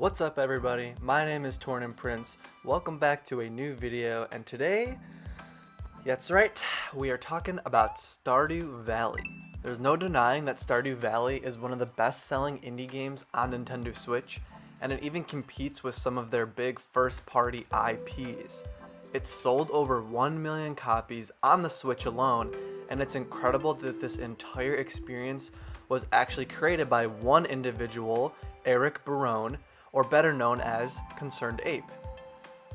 What's up everybody, my name is TornanPrince. Welcome back to a new video, and today, that's right, we are talking about Stardew Valley. There's no denying that Stardew Valley is one of the best selling indie games on Nintendo Switch, and it even competes with some of their big first party IPs. It's sold over 1 million copies on the Switch alone, and it's incredible that this entire experience was actually created by one individual, Eric Barone, or better known as ConcernedApe.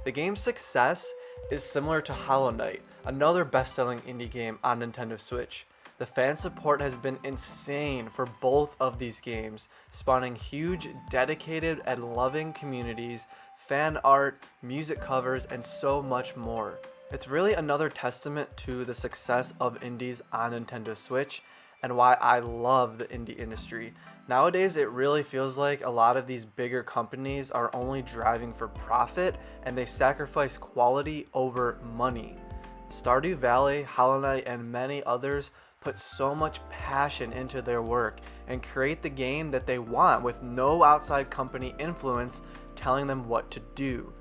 The game's success is similar to Hollow Knight, another best-selling indie game on Nintendo Switch. The fan support has been insane for both of these games, spawning huge, dedicated, and loving communities, fan art, music covers, and so much more. It's really another testament to the success of indies on Nintendo Switch and why I love the indie industry. Nowadays, it really feels like a lot of these bigger companies are only driving for profit and they sacrifice quality over money. Stardew Valley, Hollow Knight, and many others put so much passion into their work and create the game that they want with no outside company influence telling them what to do.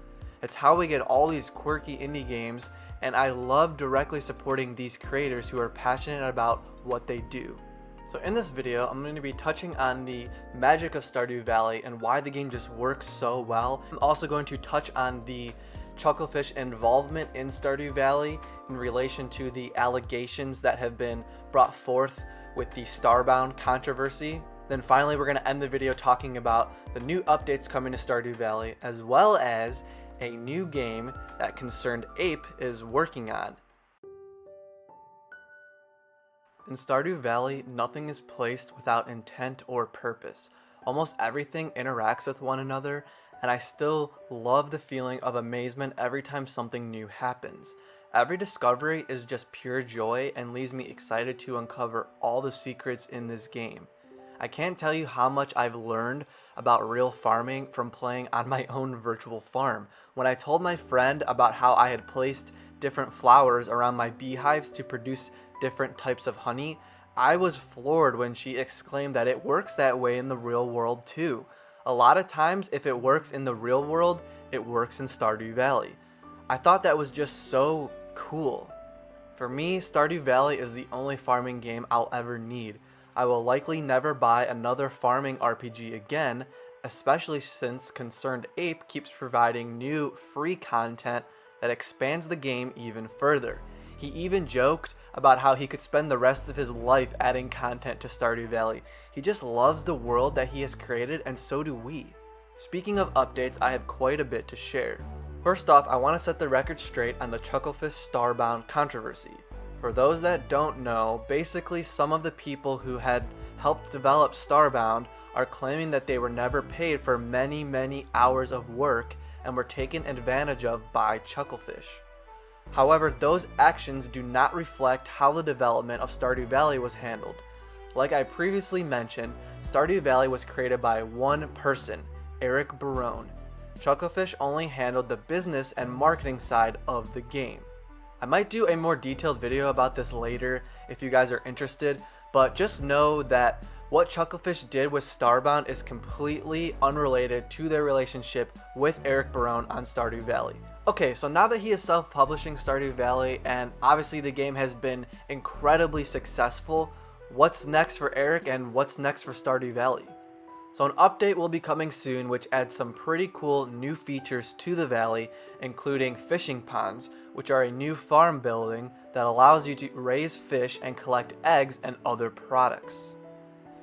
It's how we get all these quirky indie games, and I love directly supporting these creators who are passionate about what they do. So in this video, I'm going to be touching on the magic of Stardew Valley and why the game just works so well. I'm also going to touch on the Chucklefish involvement in Stardew Valley in relation to the allegations that have been brought forth with the Starbound controversy. Then finally, we're going to end the video talking about the new updates coming to Stardew Valley, as well as a new game that ConcernedApe is working on. In Stardew Valley, nothing is placed without intent or purpose. Almost everything interacts with one another, and I still love the feeling of amazement every time something new happens. Every discovery is just pure joy and leaves me excited to uncover all the secrets in this game. I can't tell you how much I've learned about real farming from playing on my own virtual farm. When I told my friend about how I had placed different flowers around my beehives to produce different types of honey, I was floored when she exclaimed that it works that way in the real world too. A lot of times, if it works in the real world, it works in Stardew Valley. I thought that was just so cool. For me, Stardew Valley is the only farming game I'll ever need. I will likely never buy another farming RPG again, especially since ConcernedApe keeps providing new free content that expands the game even further. He even joked about how he could spend the rest of his life adding content to Stardew Valley. He just loves the world that he has created, and so do we. Speaking of updates, I have quite a bit to share. First off, I want to set the record straight on the Chucklefish Starbound controversy. For those that don't know, basically some of the people who had helped develop Starbound are claiming that they were never paid for many hours of work and were taken advantage of by Chucklefish. However, those actions do not reflect how the development of Stardew Valley was handled. Like I previously mentioned, Stardew Valley was created by one person, Eric Barone. Chucklefish only handled the business and marketing side of the game. I might do a more detailed video about this later if you guys are interested, but just know that what Chucklefish did with Starbound is completely unrelated to their relationship with Eric Barone on Stardew Valley. Okay, so now that he is self-publishing Stardew Valley, and obviously the game has been incredibly successful, what's next for Eric and what's next for Stardew Valley? So an update will be coming soon which adds some pretty cool new features to the valley, including fishing ponds, which are a new farm building that allows you to raise fish and collect eggs and other products.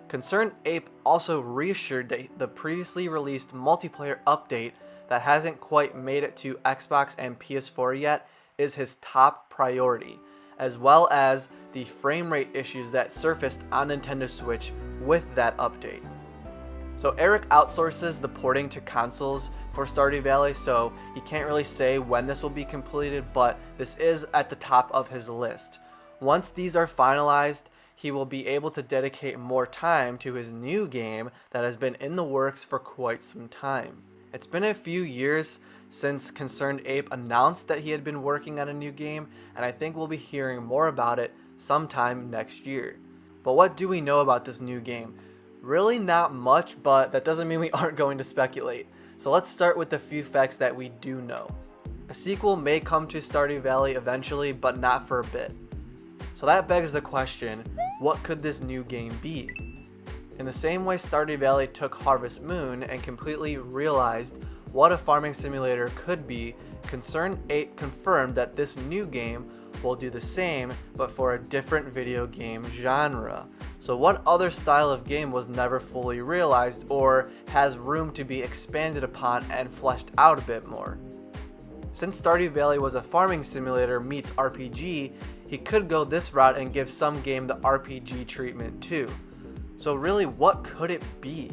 ConcernedApe also reassured that the previously released multiplayer update that hasn't quite made it to Xbox and PS4 yet is his top priority, as well as the frame rate issues that surfaced on Nintendo Switch with that update. So Eric outsources the porting to consoles for Stardew Valley, so he can't really say when this will be completed, but this is at the top of his list. Once these are finalized, he will be able to dedicate more time to his new game that has been in the works for quite some time. It's been a few years since ConcernedApe announced that he had been working on a new game, and I think we'll be hearing more about it sometime next year. But what do we know about this new game? Really not much, but that doesn't mean we aren't going to speculate. So let's start with the few facts that we do know. A sequel may come to Stardew Valley eventually, but not for a bit. So that begs the question, what could this new game be? In the same way Stardew Valley took Harvest Moon and completely realized what a farming simulator could be, ConcernedApe confirmed that this new game will do the same, but for a different video game genre. So what other style of game was never fully realized or has room to be expanded upon and fleshed out a bit more? Since Stardew Valley was a farming simulator meets RPG, he could go this route and give some game the RPG treatment too. So really, what could it be?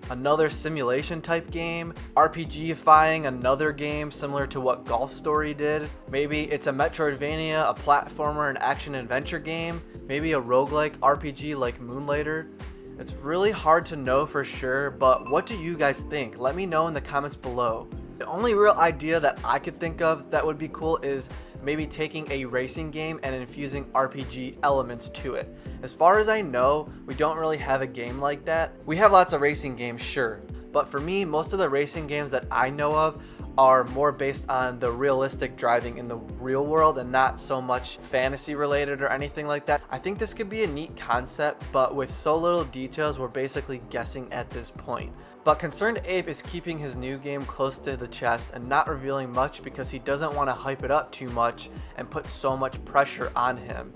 Another simulation type game? RPG-ifying another game similar to what Golf Story did? Maybe it's a Metroidvania, a platformer, an action-adventure game? Maybe a roguelike RPG like Moonlighter? It's really hard to know for sure, but what do you guys think? Let me know in the comments below. The only real idea that I could think of that would be cool is maybe taking a racing game and infusing RPG elements to it. As far as I know, we don't really have a game like that. We have lots of racing games, sure, but for me, most of the racing games that I know of are more based on the realistic driving in the real world and not so much fantasy related or anything like that. I think this could be a neat concept, but with so little details, we're basically guessing at this point. But ConcernedApe is keeping his new game close to the chest and not revealing much because he doesn't want to hype it up too much and put so much pressure on him.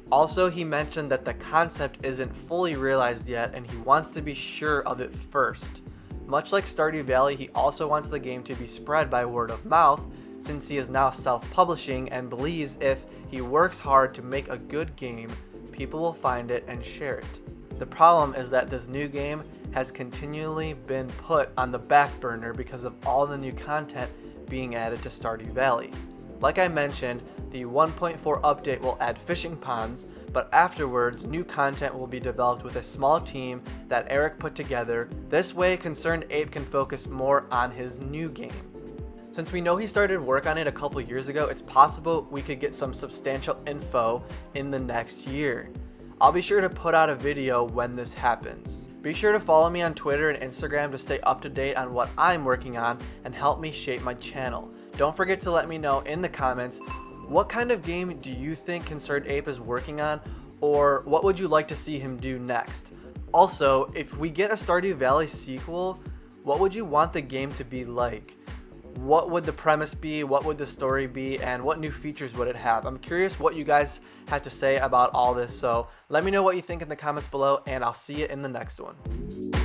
Also, he mentioned that the concept isn't fully realized yet and he wants to be sure of it first. Much like Stardew Valley, he also wants the game to be spread by word of mouth since he is now self-publishing and believes if he works hard to make a good game, people will find it and share it. The problem is that this new game has continually been put on the back burner because of all the new content being added to Stardew Valley. Like I mentioned, the 1.4 update will add fishing ponds, but afterwards, new content will be developed with a small team that Eric put together. This way, ConcernedApe can focus more on his new game. Since we know he started work on it a couple years ago, it's possible we could get some substantial info in the next year. I'll be sure to put out a video when this happens. Be sure to follow me on Twitter and Instagram to stay up to date on what I'm working on and help me shape my channel. Don't forget to let me know in the comments, what kind of game do you think ConcernedApe is working on, or what would you like to see him do next? Also, if we get a Stardew Valley sequel, what would you want the game to be like? What would the premise be, what would the story be, and what new features would it have? I'm curious what you guys had to say about all this, so let me know what you think in the comments below, and I'll see you in the next one.